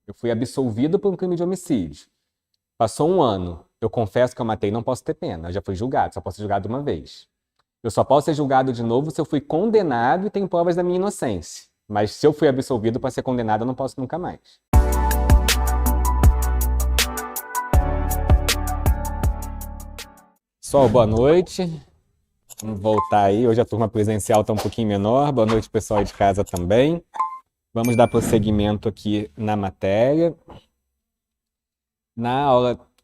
Eu fui absolvido por um crime de homicídio. Passou um ano, eu confesso que eu matei, não posso ter pena. Eu já fui julgado, só posso ser julgado uma vez. Eu só posso ser julgado de novo se eu fui condenado e tenho provas da minha inocência. Mas se eu fui absolvido para ser condenado, eu não posso nunca mais. Sol, boa noite. Vamos voltar aí. Hoje a turma presencial está um pouquinho menor. Boa noite, pessoal de casa também. Vamos dar prosseguimento aqui na matéria. Na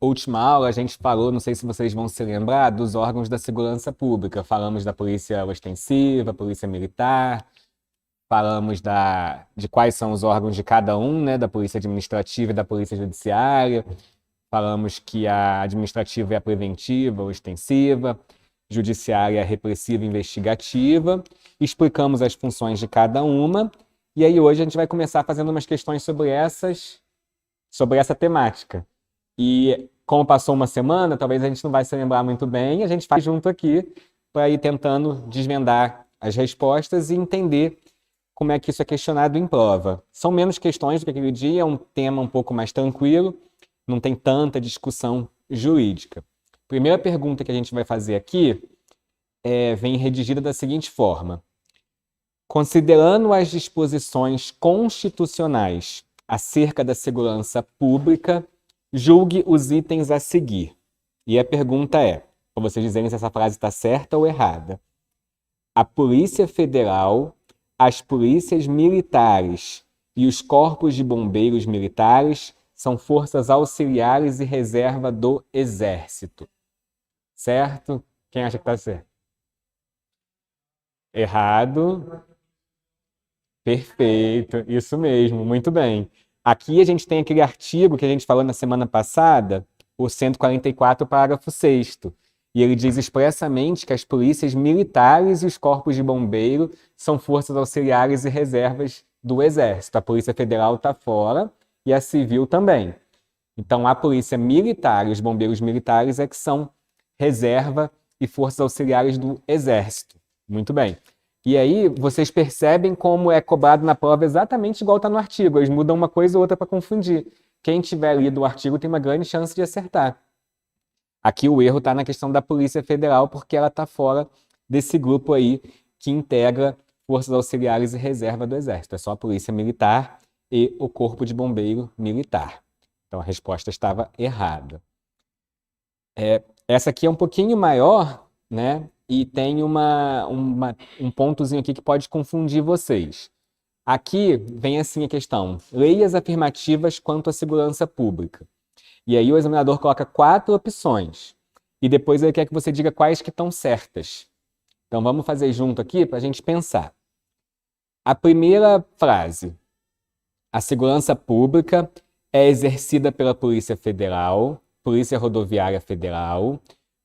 última aula, a gente falou, não sei se vocês vão se lembrar, dos órgãos da segurança pública. Falamos da polícia ostensiva, polícia militar, falamos de quais são os órgãos de cada um, né, da polícia administrativa e da polícia judiciária. Falamos que a administrativa é a preventiva, ostensiva, judiciária é a repressiva e investigativa. Explicamos as funções de cada uma. E aí hoje a gente vai começar fazendo umas questões sobre essa temática. E como passou uma semana, talvez a gente não vai se lembrar muito bem, a gente faz junto aqui para ir tentando desvendar as respostas e entender como é que isso é questionado em prova. São menos questões do que aquele dia, é um tema um pouco mais tranquilo, não tem tanta discussão jurídica. Primeira pergunta que a gente vai fazer aqui vem redigida da seguinte forma. Considerando as disposições constitucionais acerca da segurança pública, julgue os itens a seguir. E a pergunta é, para vocês dizerem se essa frase está certa ou errada. A Polícia Federal, as polícias militares e os corpos de bombeiros militares são forças auxiliares e reserva do Exército. Certo? Quem acha que está certo? Errado. Perfeito, isso mesmo, muito bem. Aqui a gente tem aquele artigo que a gente falou na semana passada, o 144, parágrafo 6º, e ele diz expressamente que as polícias militares e os corpos de bombeiro são forças auxiliares e reservas do Exército. A Polícia Federal está fora e a Civil também. Então, a Polícia Militar e os bombeiros militares é que são reserva e forças auxiliares do Exército. Muito bem. E aí, vocês percebem como é cobrado na prova exatamente igual está no artigo. Eles mudam uma coisa ou outra para confundir. Quem tiver lido o artigo tem uma grande chance de acertar. Aqui o erro está na questão da Polícia Federal, porque ela está fora desse grupo aí que integra forças auxiliares e reserva do Exército. É só a Polícia Militar e o Corpo de Bombeiro Militar. Então a resposta estava errada. Essa aqui é um pouquinho maior, né? E tem um pontozinho aqui que pode confundir vocês. Aqui vem assim a questão. Leias afirmativas quanto à segurança pública. E aí o examinador coloca 4 opções. E depois ele quer que você diga quais que estão certas. Então vamos fazer junto aqui para a gente pensar. A primeira frase. A segurança pública é exercida pela Polícia Federal, Polícia Rodoviária Federal,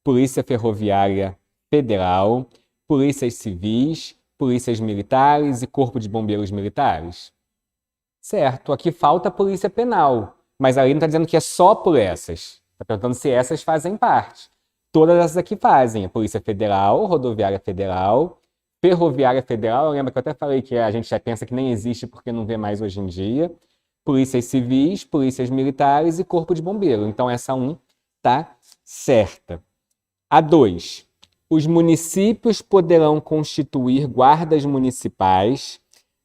Polícia Ferroviária Federal, polícias civis, polícias militares e corpo de bombeiros militares? Certo, aqui falta a polícia penal, mas a lei não está dizendo que é só por essas. Está perguntando se essas fazem parte. Todas essas aqui fazem. A Polícia Federal, Rodoviária Federal, Ferroviária Federal, lembra que eu até falei que a gente já pensa que nem existe porque não vê mais hoje em dia. Polícias civis, polícias militares e corpo de bombeiro. Então essa 1 está certa. A 2. Os municípios poderão constituir guardas municipais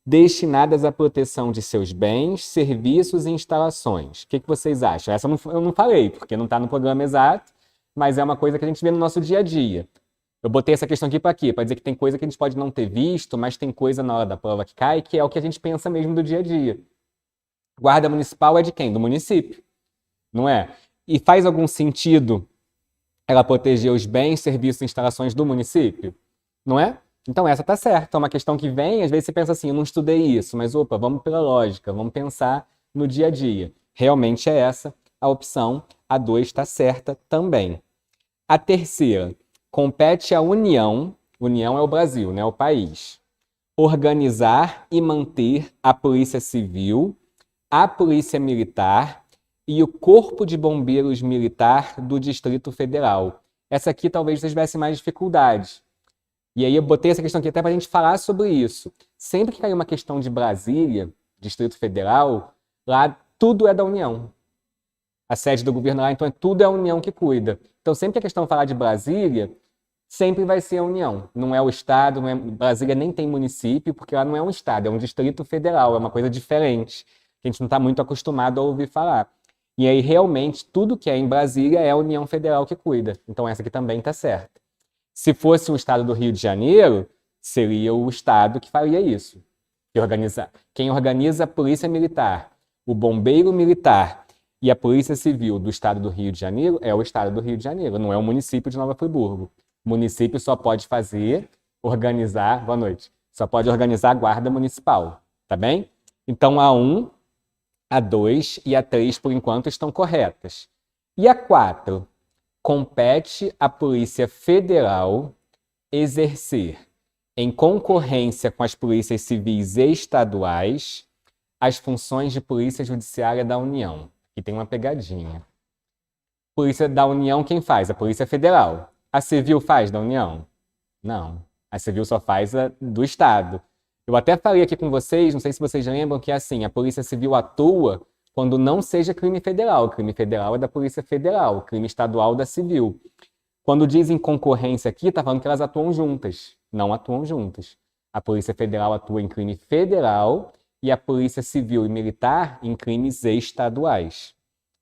destinadas à proteção de seus bens, serviços e instalações. O que vocês acham? Essa eu não falei, porque não está no programa exato, mas é uma coisa que a gente vê no nosso dia a dia. Eu botei essa questão aqui para quê? Para dizer que tem coisa que a gente pode não ter visto, mas tem coisa na hora da prova que cai, que é o que a gente pensa mesmo do dia a dia. Guarda municipal é de quem? Do município, não é? E faz algum sentido ela proteger os bens, serviços e instalações do município? Não é? Então essa está certa. É uma questão que vem, às vezes você pensa assim, eu não estudei isso, mas opa, vamos pela lógica, vamos pensar no dia a dia. Realmente é essa a opção, a 2 está certa também. A terceira, compete à União é o Brasil, né, o país, organizar e manter a Polícia Civil, a Polícia Militar e o Corpo de Bombeiros Militar do Distrito Federal. Essa aqui talvez vocês tivessem mais dificuldade. E aí eu botei essa questão aqui até para a gente falar sobre isso. Sempre que cai uma questão de Brasília, Distrito Federal, lá tudo é da União. A sede do governo lá, então tudo é a União que cuida. Então, sempre que a questão falar de Brasília, sempre vai ser a União. Não é o Estado, não é... Brasília nem tem município, porque lá não é um Estado, é um Distrito Federal, é uma coisa diferente, que a gente não está muito acostumado a ouvir falar. E aí, realmente, tudo que é em Brasília é a União Federal que cuida. Então, essa aqui também está certa. Se fosse o Estado do Rio de Janeiro, seria o Estado que faria isso. Quem organiza a Polícia Militar, o Bombeiro Militar e a Polícia Civil do Estado do Rio de Janeiro é o Estado do Rio de Janeiro, não é o município de Nova Friburgo. O município só pode organizar, boa noite, só pode organizar a guarda municipal, tá bem? Então, a 1, a 2 e a 3, por enquanto, estão corretas. E a 4, compete à Polícia Federal exercer, em concorrência com as polícias civis e estaduais, as funções de polícia judiciária da União. Aqui tem uma pegadinha. Polícia da União, quem faz? A Polícia Federal. A Civil faz da União? Não. A Civil só faz a do Estado. Eu até falei aqui com vocês, não sei se vocês lembram, que é assim, a Polícia Civil atua quando não seja crime federal. O crime federal é da Polícia Federal, o crime estadual da Civil. Quando dizem concorrência aqui, está falando que elas atuam juntas. Não atuam juntas. A Polícia Federal atua em crime federal e a Polícia Civil e Militar em crimes estaduais.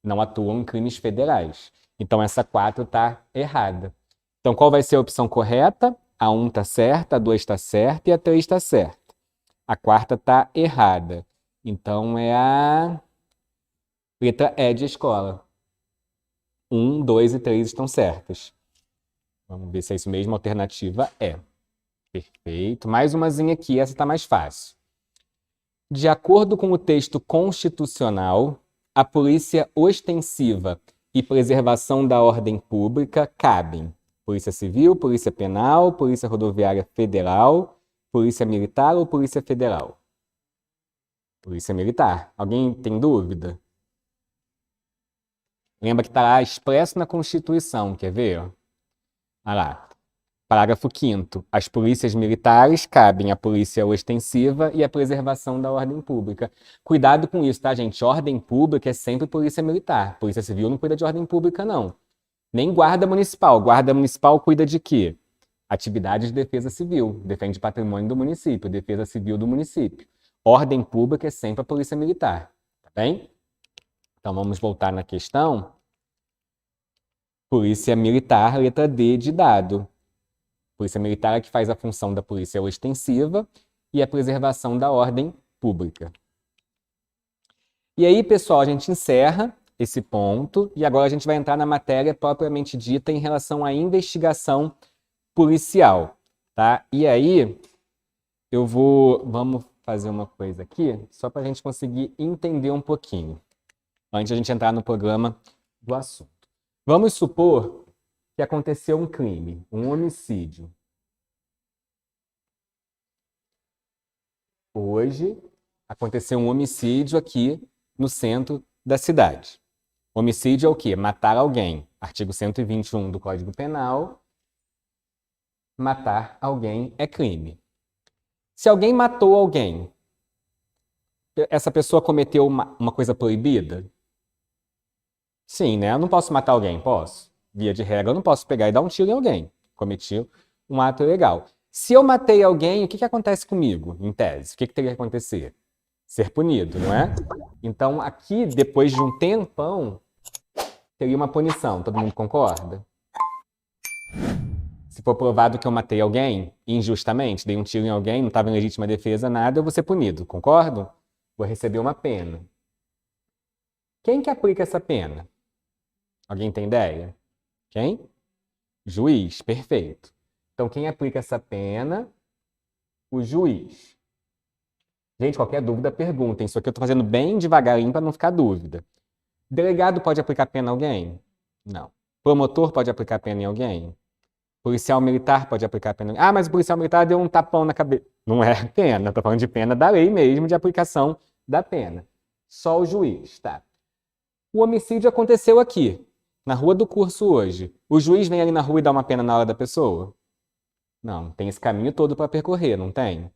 Não atuam em crimes federais. Então, essa 4 está errada. Então, qual vai ser a opção correta? A 1 está certa, a 2 está certa e a 3 está certa. A 4ª está errada. Então, é a letra E de escola. 1, 2 e 3 estão certas. Vamos ver se é isso mesmo. A alternativa é. Perfeito. Mais umazinha aqui, essa está mais fácil. De acordo com o texto constitucional, a polícia ostensiva e preservação da ordem pública cabem Polícia Civil, Polícia Penal, Polícia Rodoviária Federal, Polícia Militar ou Polícia Federal? Polícia Militar. Alguém tem dúvida? Lembra que está lá expresso na Constituição, quer ver? Olha lá. Parágrafo 5º. As polícias militares cabem à polícia ostensiva e à preservação da ordem pública. Cuidado com isso, tá, gente? Ordem pública é sempre polícia militar. Polícia civil não cuida de ordem pública, não. Nem guarda municipal. Guarda municipal cuida de quê? Atividades de defesa civil. Defende patrimônio do município, defesa civil do município. Ordem pública é sempre a polícia militar. Tá bem? Então, vamos voltar na questão. Polícia militar, letra D de dado. Polícia Militar é que faz a função da polícia ostensiva e a preservação da ordem pública. E aí, pessoal, a gente encerra esse ponto e agora a gente vai entrar na matéria propriamente dita em relação à investigação policial, tá? E aí, vamos fazer uma coisa aqui, só para a gente conseguir entender um pouquinho, antes de a gente entrar no programa do assunto. Vamos supor que aconteceu um crime, um homicídio. Hoje aconteceu um homicídio aqui no centro da cidade. Homicídio é o quê? Matar alguém. Artigo 121 do Código Penal. Matar alguém é crime. Se alguém matou alguém, essa pessoa cometeu uma coisa proibida? Sim, né? Eu não posso matar alguém, posso? Via de regra, eu não posso pegar e dar um tiro em alguém. Cometi um ato ilegal. Se eu matei alguém, o que acontece comigo, em tese? O que teria que acontecer? Ser punido, não é? Então, aqui, depois de um tempão, teria uma punição. Todo mundo concorda? Se for provado que eu matei alguém injustamente, dei um tiro em alguém, não estava em legítima defesa, nada, eu vou ser punido. Concordam? Vou receber uma pena. Quem que aplica essa pena? Alguém tem ideia? Quem? Juiz, perfeito. Então, quem aplica essa pena? O juiz. Gente, qualquer dúvida, perguntem. Isso aqui eu estou fazendo bem devagarinho para não ficar dúvida. Delegado pode aplicar pena a alguém? Não. Promotor pode aplicar pena em alguém? Policial militar pode aplicar pena em alguém? Ah, mas o policial militar deu um tapão na cabeça. Não é pena, estou falando de pena da lei mesmo, de aplicação da pena. Só o juiz, tá? O homicídio aconteceu aqui, na Rua do Curso hoje. O juiz vem ali na rua e dá uma pena na hora da pessoa? Não, tem esse caminho todo para percorrer, não tem?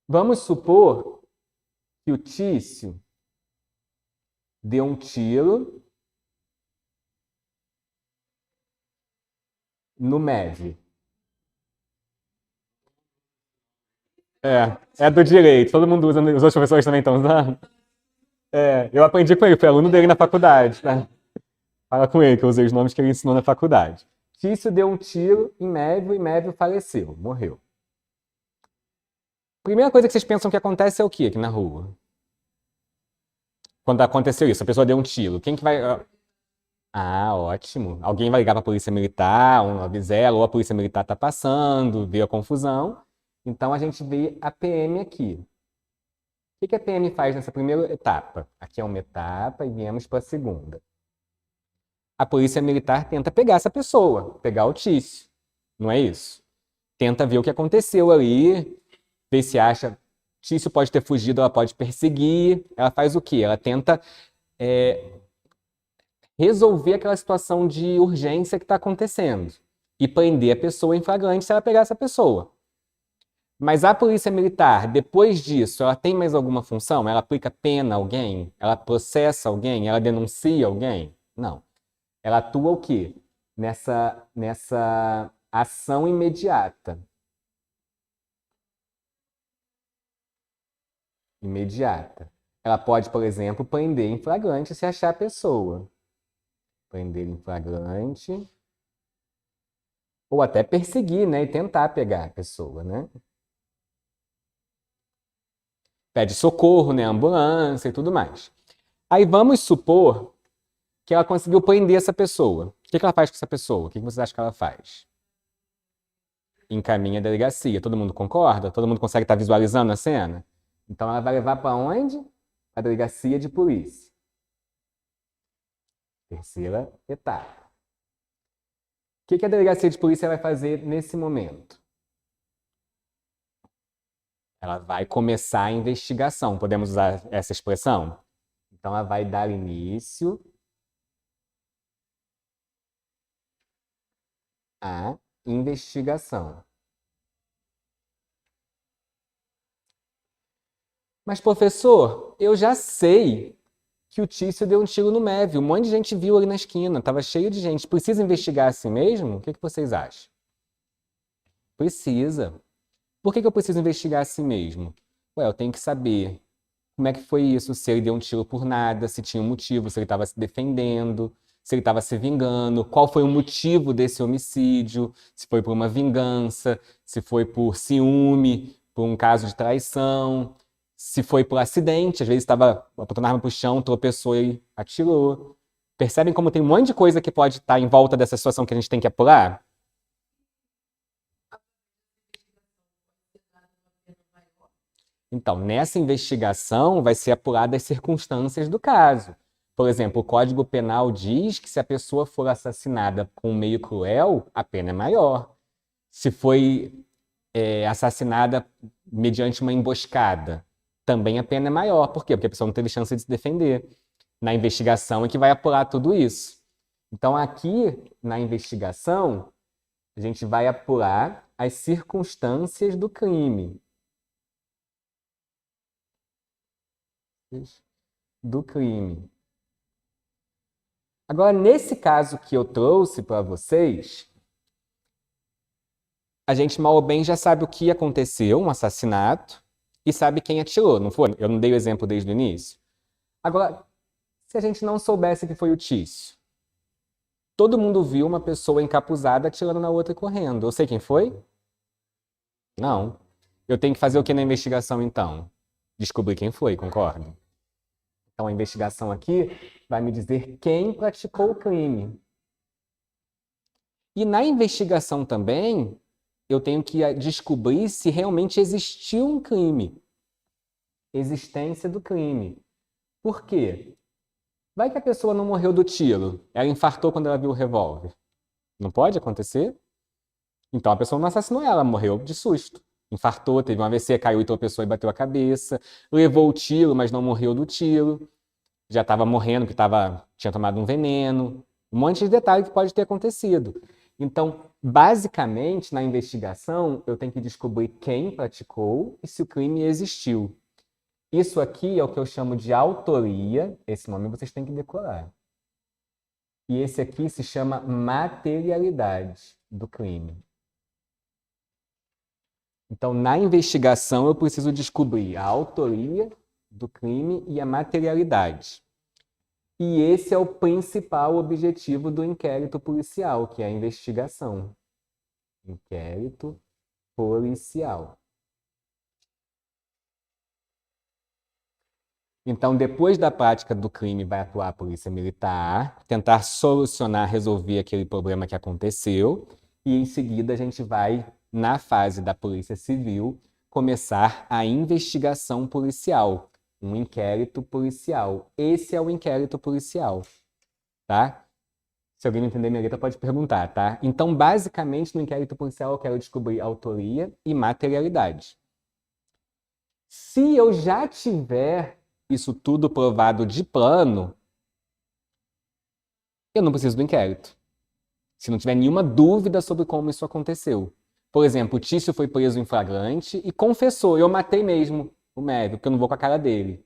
Vamos supor que o Tício deu um tiro no MEV. É do direito, todo mundo usa, os outros professores também estão usando. Eu aprendi com ele, fui aluno dele na faculdade, tá? Fala com ele, que eu usei os nomes que ele ensinou na faculdade. Tício deu um tiro em Mévio e Mévio faleceu, morreu. Primeira coisa que vocês pensam que acontece é o quê aqui na rua? Quando aconteceu isso, a pessoa deu um tiro, quem que vai... Ah, ótimo. Alguém vai ligar para a polícia militar, um avisela, ou a polícia militar está passando, vê a confusão. Então a gente vê a PM aqui. O que a PM faz nessa primeira etapa? Aqui é uma etapa e viemos para a segunda. A polícia militar tenta pegar essa pessoa, pegar o Tício. Não é isso? Tenta ver o que aconteceu ali, ver se acha. Tício pode ter fugido, ela pode perseguir. Ela faz o quê? Ela tenta resolver aquela situação de urgência que está acontecendo e prender a pessoa em flagrante se ela pegar essa pessoa. Mas a polícia militar, depois disso, ela tem mais alguma função? Ela aplica pena a alguém? Ela processa alguém? Ela denuncia alguém? Não. Ela atua o quê? Nessa ação imediata. Imediata. Ela pode, por exemplo, prender em flagrante se achar a pessoa. Prender em flagrante. Ou até perseguir, né? E tentar pegar a pessoa, né? Pede socorro, né? Ambulância e tudo mais. Aí vamos supor que ela conseguiu prender essa pessoa. O que ela faz com essa pessoa? O que vocês acham que ela faz? Encaminha a delegacia. Todo mundo concorda? Todo mundo consegue estar visualizando a cena? Então ela vai levar para onde? A delegacia de polícia. Terceira etapa. O que a delegacia de polícia vai fazer nesse momento? Ela vai começar a investigação. Podemos usar essa expressão? Então ela vai dar início à investigação. Mas, professor, eu já sei que o Tício deu um tiro no Mévio. Um monte de gente viu ali na esquina, estava cheio de gente. Precisa investigar assim mesmo? O que vocês acham? Precisa. Por que eu preciso investigar assim mesmo? Ué, eu tenho que saber como é que foi isso, se ele deu um tiro por nada, se tinha um motivo, se ele estava se defendendo, se ele estava se vingando, qual foi o motivo desse homicídio, se foi por uma vingança, se foi por ciúme, por um caso de traição, se foi por acidente, às vezes estava apontando a arma para o chão, tropeçou e atirou. Percebem como tem um monte de coisa que pode estar em volta dessa situação que a gente tem que apurar? Então, nessa investigação vai ser apurada as circunstâncias do caso. Por exemplo, o Código Penal diz que se a pessoa for assassinada com um meio cruel, a pena é maior. Se foi assassinada mediante uma emboscada, também a pena é maior. Por quê? Porque a pessoa não teve chance de se defender. Na investigação é que vai apurar tudo isso. Então, aqui na investigação, a gente vai apurar as circunstâncias do crime. Do crime. Agora, nesse caso que eu trouxe para vocês, a gente mal ou bem já sabe o que aconteceu, um assassinato, e sabe quem atirou, não foi? Eu não dei o exemplo desde o início. Agora, se a gente não soubesse que foi o Tício, todo mundo viu uma pessoa encapuzada atirando na outra e correndo. Eu sei quem foi? Não. Eu tenho que fazer o que na investigação, então? Descobrir quem foi, concorda? Então, a investigação aqui vai me dizer quem praticou o crime. E na investigação também, eu tenho que descobrir se realmente existiu um crime. Existência do crime. Por quê? Vai que a pessoa não morreu do tiro. Ela infartou quando ela viu o revólver. Não pode acontecer? Então a pessoa não assassinou ela, morreu de susto. Infartou, teve um AVC, caiu e tropeçou e bateu a cabeça. Levou o tiro, mas não morreu do tiro. Já estava morrendo porque tinha tomado um veneno. Um monte de detalhe que pode ter acontecido. Então, basicamente, na investigação, eu tenho que descobrir quem praticou e se o crime existiu. Isso aqui é o que eu chamo de autoria. Esse nome vocês têm que decorar. E esse aqui se chama materialidade do crime. Então, na investigação, eu preciso descobrir a autoria do crime e a materialidade. E esse é o principal objetivo do inquérito policial, que é a investigação. Inquérito policial. Então, depois da prática do crime, vai atuar a polícia militar, tentar solucionar, resolver aquele problema que aconteceu, e em seguida a gente vai, na fase da polícia civil, começar a investigação policial, um inquérito policial. Esse é o inquérito policial, tá? Se alguém não entender minha letra, pode perguntar, tá? Então, basicamente, no inquérito policial, eu quero descobrir autoria e materialidade. Se eu já tiver isso tudo provado de plano, eu não preciso do inquérito. Se não tiver nenhuma dúvida sobre como isso aconteceu. Por exemplo, o Tício foi preso em flagrante e confessou, eu matei mesmo o médico, porque eu não vou com a cara dele.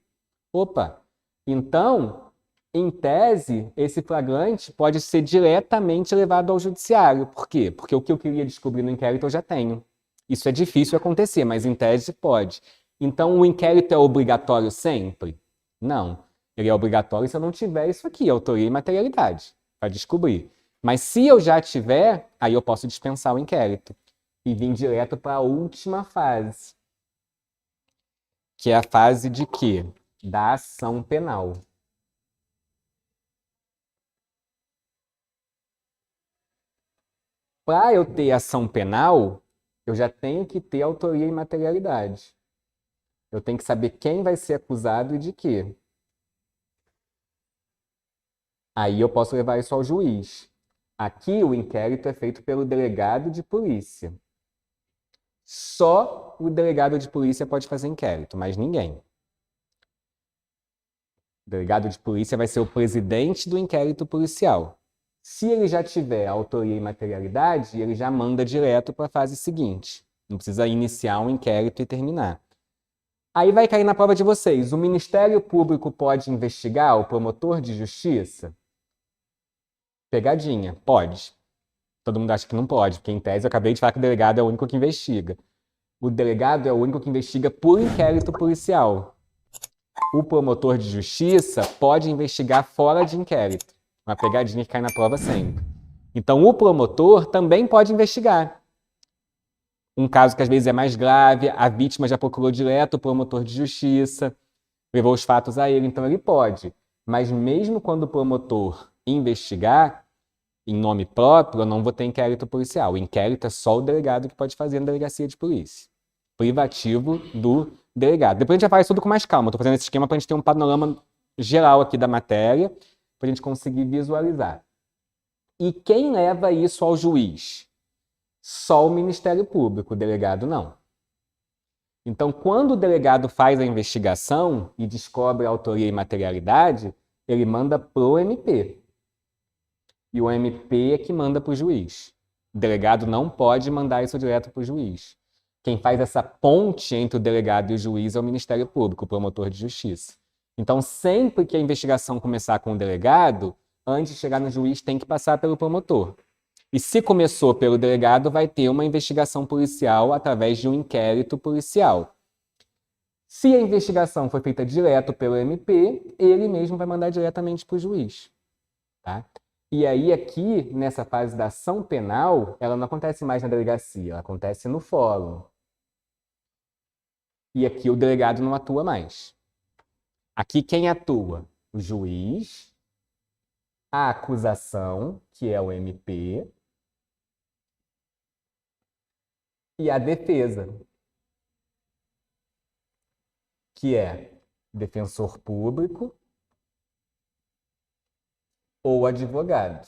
Opa! Então, em tese, esse flagrante pode ser diretamente levado ao judiciário. Por quê? Porque o que eu queria descobrir no inquérito eu já tenho. Isso é difícil acontecer, mas em tese pode. Então, o inquérito é obrigatório sempre? Não. Ele é obrigatório se eu não tiver isso aqui, autoria e materialidade, para descobrir. Mas se eu já tiver, aí eu posso dispensar o inquérito e vir direto para a última fase, que é a fase de quê? Da ação penal. Para eu ter ação penal, eu já tenho que ter autoria e materialidade. Eu tenho que saber quem vai ser acusado e de quê. Aí eu posso levar isso ao juiz. Aqui o inquérito é feito pelo delegado de polícia. Só o delegado de polícia pode fazer inquérito, mas ninguém. O delegado de polícia vai ser o presidente do inquérito policial. Se ele já tiver autoria e materialidade, ele já manda direto para a fase seguinte. Não precisa iniciar um inquérito e terminar. Aí vai cair na prova de vocês. O Ministério Público pode investigar o promotor de justiça? Pegadinha, pode. Todo mundo acha que não pode, porque em tese eu acabei de falar que o delegado é o único que investiga. O delegado é o único que investiga por inquérito policial. O promotor de justiça pode investigar fora de inquérito. Uma pegadinha que cai na prova sempre. Então, o promotor também pode investigar. Um caso que às vezes é mais grave, a vítima já procurou direto o promotor de justiça, levou os fatos a ele, então ele pode. Mas mesmo quando o promotor investigar, em nome próprio, eu não vou ter inquérito policial. O inquérito é só o delegado que pode fazer na delegacia de polícia. Privativo do delegado. Depois a gente já faz tudo com mais calma. Estou fazendo esse esquema para a gente ter um panorama geral aqui da matéria, para a gente conseguir visualizar. E quem leva isso ao juiz? Só o Ministério Público, o delegado não. Então, quando o delegado faz a investigação e descobre a autoria e materialidade, ele manda pro MP. E o MP é que manda para o juiz. O delegado não pode mandar isso direto para o juiz. Quem faz essa ponte entre o delegado e o juiz é o Ministério Público, o promotor de justiça. Então, sempre que a investigação começar com o delegado, antes de chegar no juiz, tem que passar pelo promotor. E se começou pelo delegado, vai ter uma investigação policial através de um inquérito policial. Se a investigação foi feita direto pelo MP, ele mesmo vai mandar diretamente para o juiz. Tá? E aí aqui, nessa fase da ação penal, ela não acontece mais na delegacia, ela acontece no fórum. E aqui o delegado não atua mais. Aqui quem atua? O juiz, a acusação, que é o MP, e a defesa, que é defensor público ou advogado.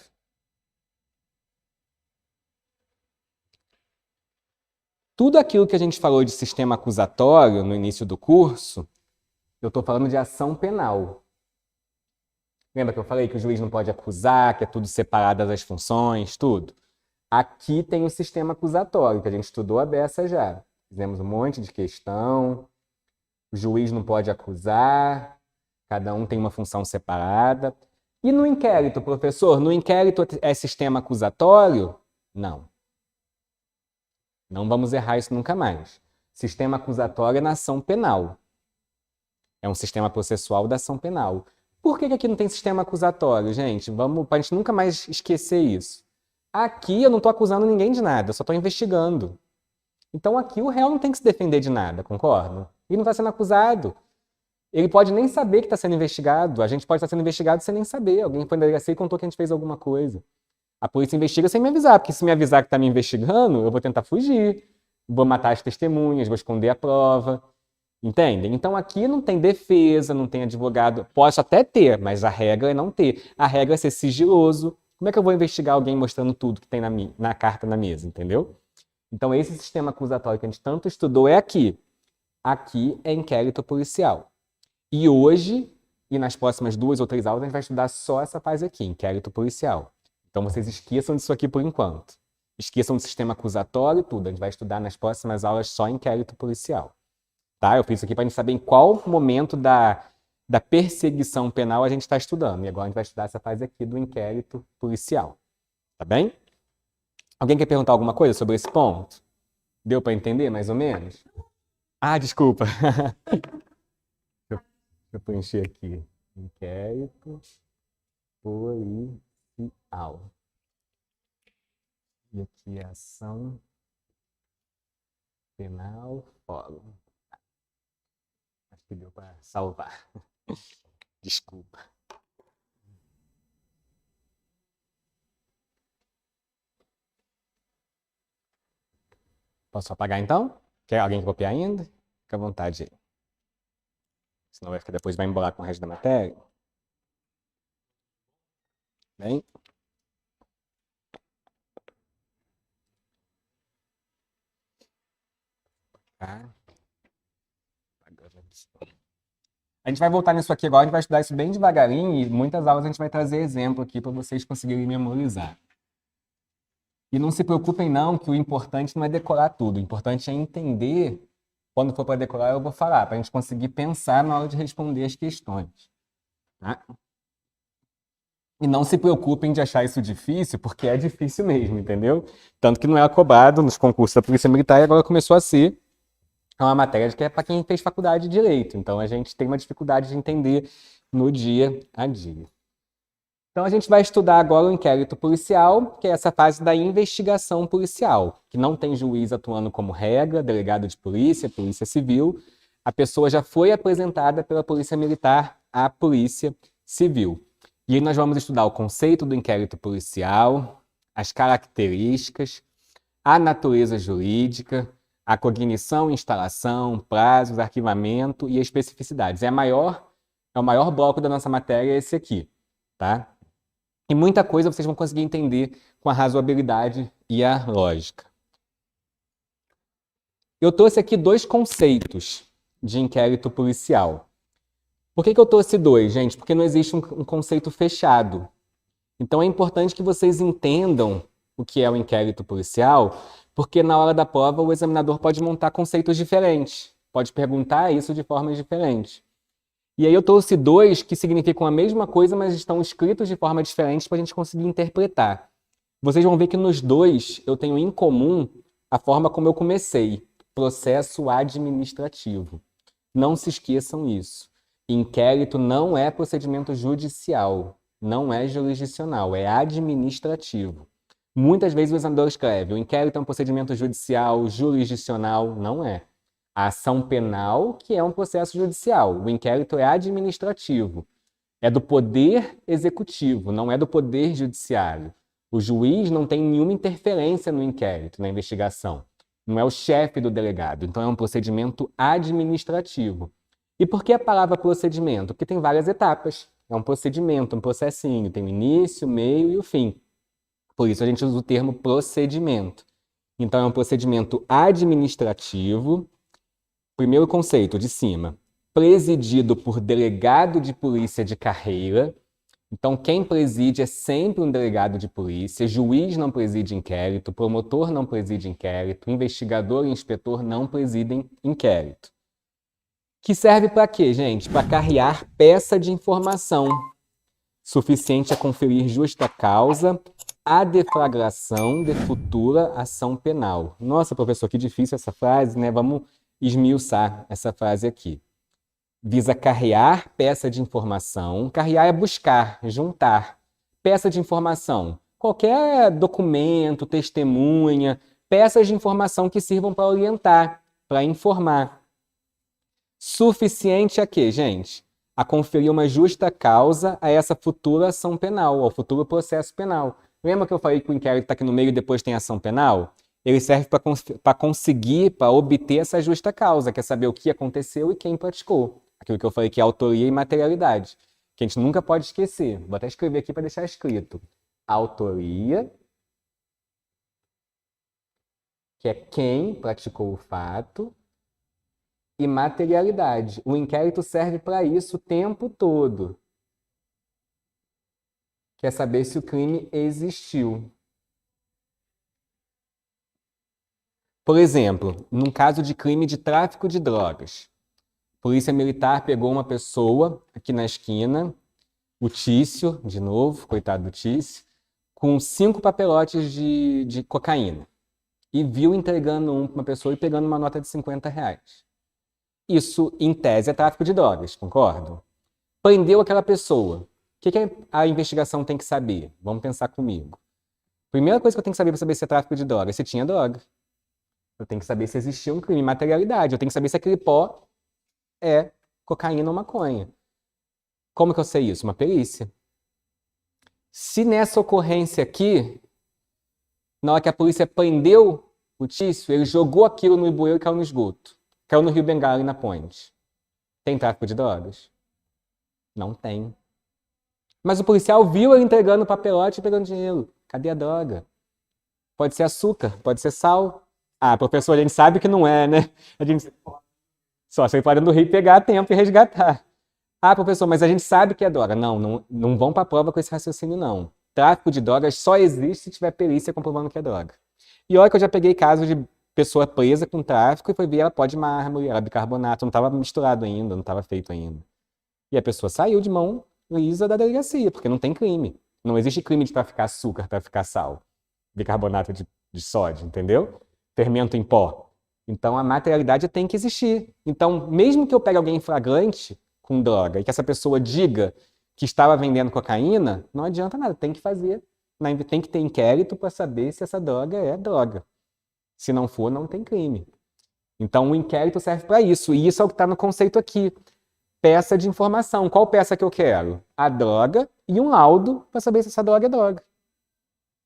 Tudo aquilo que a gente falou de sistema acusatório no início do curso, eu estou falando de ação penal. Lembra que eu falei que o juiz não pode acusar, que é tudo separado das funções, tudo? Aqui tem o sistema acusatório, que a gente estudou a beça já. Fizemos um monte de questão. O juiz não pode acusar, cada um tem uma função separada. E no inquérito, professor? No inquérito é sistema acusatório? Não. Não vamos errar isso nunca mais. Sistema acusatório é na ação penal. É um sistema processual da ação penal. Por que aqui não tem sistema acusatório, gente? Vamos, para a gente nunca mais esquecer isso. Aqui eu não estou acusando ninguém de nada, eu só estou investigando. Então aqui o réu não tem que se defender de nada, concorda? Ele não está sendo acusado. Ele pode nem saber que está sendo investigado. A gente pode estar sendo investigado sem nem saber. Alguém foi na delegacia e contou que a gente fez alguma coisa. A polícia investiga sem me avisar, porque se me avisar que está me investigando, eu vou tentar fugir, vou matar as testemunhas, vou esconder a prova. Entendem? Então aqui não tem defesa, não tem advogado. Posso até ter, mas a regra é não ter. A regra é ser sigiloso. Como é que eu vou investigar alguém mostrando tudo que tem na carta na mesa, entendeu? Então esse sistema acusatório que a gente tanto estudou é aqui. Aqui é inquérito policial. E hoje, e nas próximas 2 ou 3 aulas, a gente vai estudar só essa fase aqui, inquérito policial. Então vocês esqueçam disso aqui por enquanto. Esqueçam do sistema acusatório e tudo. A gente vai estudar nas próximas aulas só inquérito policial. Tá? Eu fiz isso aqui para a gente saber em qual momento da perseguição penal a gente está estudando. E agora a gente vai estudar essa fase aqui do inquérito policial. Tá bem? Alguém quer perguntar alguma coisa sobre esse ponto? Deu para entender, mais ou menos? Ah, desculpa. Deixa eu preencher aqui. Inquérito policial. E aqui ação penal fórum. Acho que deu para salvar. Desculpa. Posso apagar então? Quer alguém copiar ainda? Fica à vontade aí. Senão vai ficar, depois vai embolar com o resto da matéria. Bem? Tá. A gente vai voltar nisso aqui agora, a gente vai estudar isso bem devagarinho e muitas aulas a gente vai trazer exemplo aqui para vocês conseguirem memorizar. E não se preocupem não, que o importante não é decorar tudo, o importante é entender. Quando for para decorar eu vou falar, para a gente conseguir pensar na hora de responder as questões. Tá? E não se preocupem de achar isso difícil, porque é difícil mesmo, entendeu? Tanto que não era cobrado nos concursos da Polícia Militar e agora começou a ser. É uma matéria que é para quem fez faculdade de Direito. Então a gente tem uma dificuldade de entender no dia a dia. Então a gente vai estudar agora o inquérito policial, que é essa fase da investigação policial, que não tem juiz atuando como regra, delegado de polícia, polícia civil. A pessoa já foi apresentada pela Polícia Militar à Polícia Civil. E aí nós vamos estudar o conceito do inquérito policial, as características, a natureza jurídica, a cognição, instalação, prazos, arquivamento e especificidades. É o maior bloco da nossa matéria esse aqui, tá? E muita coisa vocês vão conseguir entender com a razoabilidade e a lógica. Eu trouxe aqui 2 conceitos de inquérito policial. Por que eu trouxe 2, gente? Porque não existe um conceito fechado. Então é importante que vocês entendam o que é o inquérito policial, porque na hora da prova o examinador pode montar conceitos diferentes, pode perguntar isso de formas diferentes. E aí eu trouxe 2 que significam a mesma coisa, mas estão escritos de forma diferente para a gente conseguir interpretar. Vocês vão ver que nos 2 eu tenho em comum a forma como eu comecei, processo administrativo. Não se esqueçam isso. Inquérito não é procedimento judicial, não é jurisdicional, é administrativo. Muitas vezes o examinador escreve, o inquérito é um procedimento judicial, jurisdicional, não é. A ação penal, que é um processo judicial, o inquérito é administrativo. É do poder executivo, não é do poder judiciário. O juiz não tem nenhuma interferência no inquérito, na investigação. Não é o chefe do delegado, então é um procedimento administrativo. E por que a palavra procedimento? Porque tem várias etapas. É um procedimento, um processinho, tem o início, o meio e o fim. Por isso a gente usa o termo procedimento. Então é um procedimento administrativo. Primeiro conceito de cima, presidido por delegado de polícia de carreira. Então quem preside é sempre um delegado de polícia, juiz não preside inquérito, promotor não preside inquérito, investigador e inspetor não presidem inquérito. Que serve para quê, gente? Para carrear peça de informação suficiente a conferir justa causa à deflagração de futura ação penal. Nossa, professor, que difícil essa frase, né? Vamos esmiuçar essa frase aqui. Visa carrear peça de informação. Carrear é buscar, juntar. Peça de informação. Qualquer documento, testemunha, peças de informação que sirvam para orientar, para informar. Suficiente a quê, gente? A conferir uma justa causa a essa futura ação penal, ao futuro processo penal. Lembra que eu falei que o inquérito está aqui no meio e depois tem ação penal? Ele serve para conseguir, para obter essa justa causa, que é saber o que aconteceu e quem praticou. Aquilo que eu falei que é autoria e materialidade, que a gente nunca pode esquecer. Vou até escrever aqui para deixar escrito. Autoria, que é quem praticou o fato, e materialidade. O inquérito serve para isso o tempo todo. Quer saber se o crime existiu. Por exemplo, num caso de crime de tráfico de drogas, a polícia militar pegou uma pessoa aqui na esquina, o Tício, de novo, coitado do Tício, com 5 papelotes de cocaína. E viu entregando um para uma pessoa e pegando uma nota de R$50. Isso, em tese, é tráfico de drogas, concordo? Prendeu aquela pessoa. O que a investigação tem que saber? Vamos pensar comigo. Primeira coisa que eu tenho que saber para saber se é tráfico de droga, se tinha droga. Eu tenho que saber se existia um crime, materialidade. Eu tenho que saber se aquele pó é cocaína ou maconha. Como que eu sei isso? Uma perícia. Se nessa ocorrência aqui, na hora que a polícia prendeu o Tício, ele jogou aquilo no bueiro e caiu no esgoto. Caiu no Rio Bengala e na ponte. Tem tráfico de drogas? Não tem. Mas o policial viu ele entregando o papelote e pegando dinheiro. Cadê a droga? Pode ser açúcar, pode ser sal. Ah, professor, a gente sabe que não é, né? A gente... Só se ele pode ir no Rio pegar a tempo e resgatar. Ah, professor, mas a gente sabe que é droga. Não vão para a prova com esse raciocínio, não. Tráfico de drogas só existe se tiver perícia comprovando que é droga. E olha que eu já peguei casos de pessoa presa com tráfico e foi ver ela pó de mármore, era bicarbonato, não estava misturado ainda, não estava feito ainda. E a pessoa saiu de mão lisa da delegacia, porque não tem crime. Não existe crime de traficar açúcar, traficar sal, bicarbonato de sódio, entendeu? Fermento em pó. Então a materialidade tem que existir. Então, mesmo que eu pegue alguém em flagrante com droga e que essa pessoa diga que estava vendendo cocaína, não adianta nada, tem que fazer, tem que ter inquérito para saber se essa droga é droga. Se não for, não tem crime. Então o inquérito serve para isso, e isso é o que está no conceito aqui. Peça de informação. Qual peça que eu quero? A droga e um laudo para saber se essa droga é droga.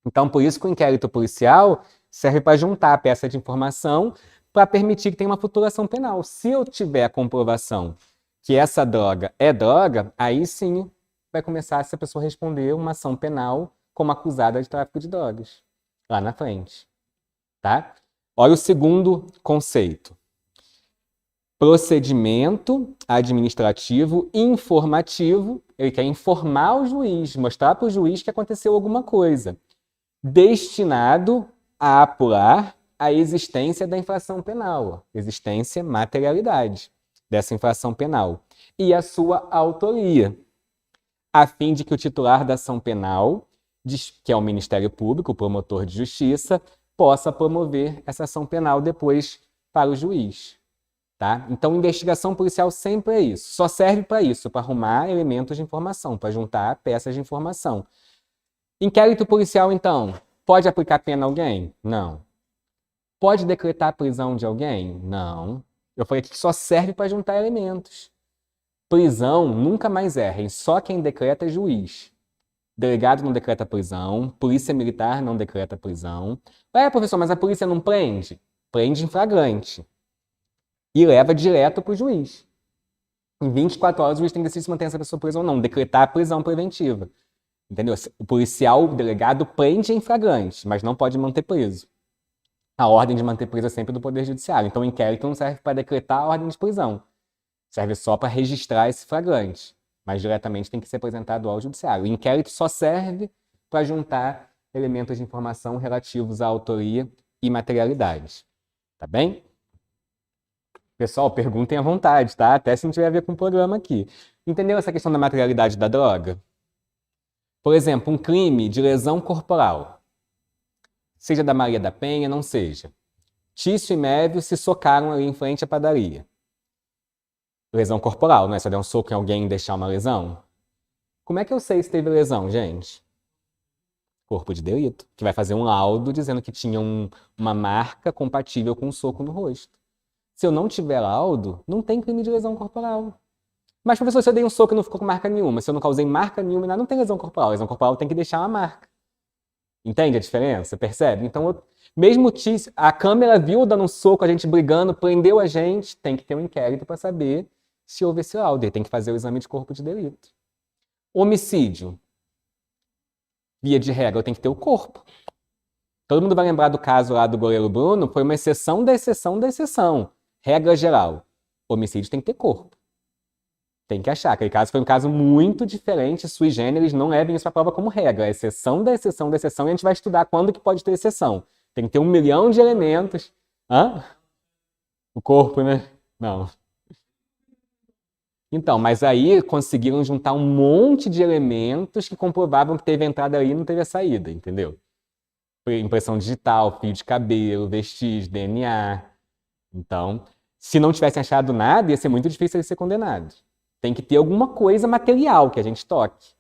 Então, por isso que o inquérito policial serve para juntar a peça de informação para permitir que tenha uma futura ação penal. Se eu tiver a comprovação que essa droga é droga, aí sim vai começar essa pessoa a responder uma ação penal como acusada de tráfico de drogas, lá na frente. Tá? Olha o segundo conceito. Procedimento administrativo informativo. Ele quer informar o juiz, mostrar para o juiz que aconteceu alguma coisa, destinado a apurar a existência da infração penal, existência, materialidade dessa infração penal, e a sua autoria, a fim de que o titular da ação penal, que é o Ministério Público, o promotor de justiça, possa promover essa ação penal depois para o juiz. Tá? Então, investigação policial sempre é isso. Só serve para isso, para arrumar elementos de informação, para juntar peças de informação. Inquérito policial, então, pode aplicar pena a alguém? Não. Pode decretar a prisão de alguém? Não. Eu falei que só serve para juntar elementos. Prisão nunca mais errem, só quem decreta é juiz. Delegado não decreta prisão, polícia militar não decreta prisão. Professor, mas a polícia não prende? Prende em flagrante. E leva direto para o juiz. Em 24 horas o juiz tem que decidir se mantém essa pessoa presa ou não, decretar a prisão preventiva. Entendeu? O policial, o delegado, prende em flagrante, mas não pode manter preso. A ordem de manter preso é sempre do Poder Judiciário. Então o inquérito não serve para decretar a ordem de prisão. Serve só para registrar esse flagrante. Mas diretamente tem que ser apresentado ao Judiciário. O inquérito só serve para juntar elementos de informação relativos à autoria e materialidade. Tá bem? Pessoal, perguntem à vontade, tá? Até se não tiver a ver com o programa aqui. Entendeu essa questão da materialidade da droga? Por exemplo, um crime de lesão corporal. Seja da Maria da Penha, não seja. Tício e Mévio se socaram ali em frente à padaria. Lesão corporal, não é? Se eu der um soco em alguém e deixar uma lesão. Como é que eu sei se teve lesão, gente? Corpo de delito, que vai fazer um laudo dizendo que tinha uma marca compatível com um soco no rosto. Se eu não tiver laudo, não tem crime de lesão corporal. Mas, professor, se eu dei um soco e não ficou com marca nenhuma, se eu não causei marca nenhuma, não tem lesão corporal. Lesão corporal tem que deixar uma marca. Entende a diferença? Percebe? Então, mesmo a câmera viu eu dando um soco, a gente brigando, prendeu a gente, tem que ter um inquérito para saber se houve esse laudo. Ele tem que fazer o exame de corpo de delito. Homicídio. Via de regra, tem que ter o corpo. Todo mundo vai lembrar do caso lá do goleiro Bruno, foi uma exceção da exceção da exceção. Regra geral. Homicídio tem que ter corpo. Tem que achar. Aquele caso foi um caso muito diferente, sui generis, não levem isso para a prova como regra. É exceção da exceção da exceção e a gente vai estudar quando que pode ter exceção. Tem que ter 1 milhão de elementos. Hã? O corpo, né? Não. Então, mas aí conseguiram juntar um monte de elementos que comprovavam que teve entrada ali e não teve a saída, entendeu? Impressão digital, fio de cabelo, vestígio, DNA. Então, se não tivessem achado nada, ia ser muito difícil ele ser condenado. Tem que ter alguma coisa material que a gente toque.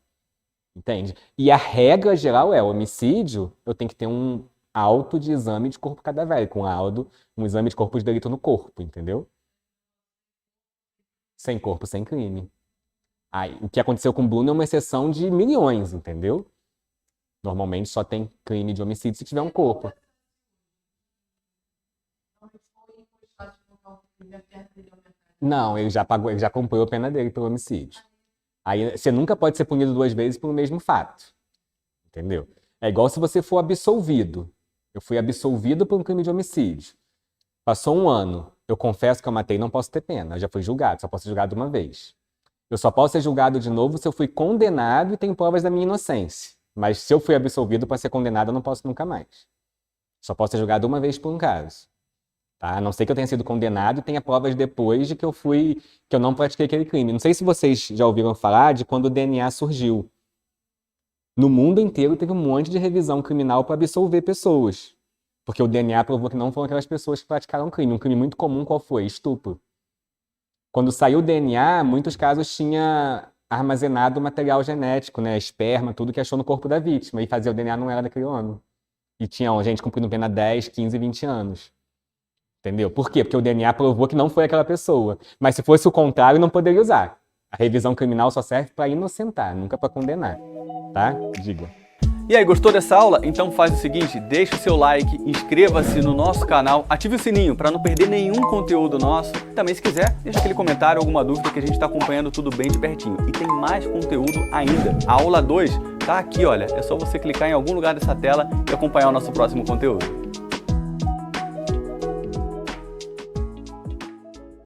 Entende? E a regra geral é, homicídio, eu tenho que ter um auto de exame de corpo cadavérico, um exame de corpo de delito no corpo, entendeu? Sem corpo, sem crime. Aí, o que aconteceu com o Bruno é uma exceção de milhões, entendeu? Normalmente só tem crime de homicídio se tiver um corpo. Não, ele já pagou, ele já cumpriu a pena dele pelo homicídio. Aí você nunca pode ser punido 2 vezes pelo mesmo fato. Entendeu? É igual se você for absolvido. Eu fui absolvido por um crime de homicídio. Passou 1 ano. Eu confesso que eu matei, não posso ter pena. Eu já fui julgado, só posso ser julgado uma vez. Eu só posso ser julgado de novo se eu fui condenado e tenho provas da minha inocência. Mas se eu fui absolvido para ser condenado, eu não posso nunca mais. Só posso ser julgado uma vez por um caso. Tá? A não ser que eu tenha sido condenado e tenha provas depois de que eu não pratiquei aquele crime. Não sei se vocês já ouviram falar de quando o DNA surgiu. No mundo inteiro teve um monte de revisão criminal para absolver pessoas. Porque o DNA provou que não foram aquelas pessoas que praticaram crime. Um crime muito comum qual foi? Estupro. Quando saiu o DNA, muitos casos tinha armazenado material genético, né? Esperma, tudo que achou no corpo da vítima. E fazia o DNA não era daquele homem. E tinha gente cumprindo pena 10, 15, 20 anos. Entendeu? Por quê? Porque o DNA provou que não foi aquela pessoa. Mas se fosse o contrário, não poderia usar. A revisão criminal só serve para inocentar, nunca para condenar. Tá? Diga. E aí, gostou dessa aula? Então faz o seguinte, deixa o seu like, inscreva-se no nosso canal, ative o sininho para não perder nenhum conteúdo nosso. Também, se quiser, deixa aquele comentário, alguma dúvida que a gente está acompanhando tudo bem de pertinho. E tem mais conteúdo ainda. A aula 2 tá aqui, olha. É só você clicar em algum lugar dessa tela e acompanhar o nosso próximo conteúdo.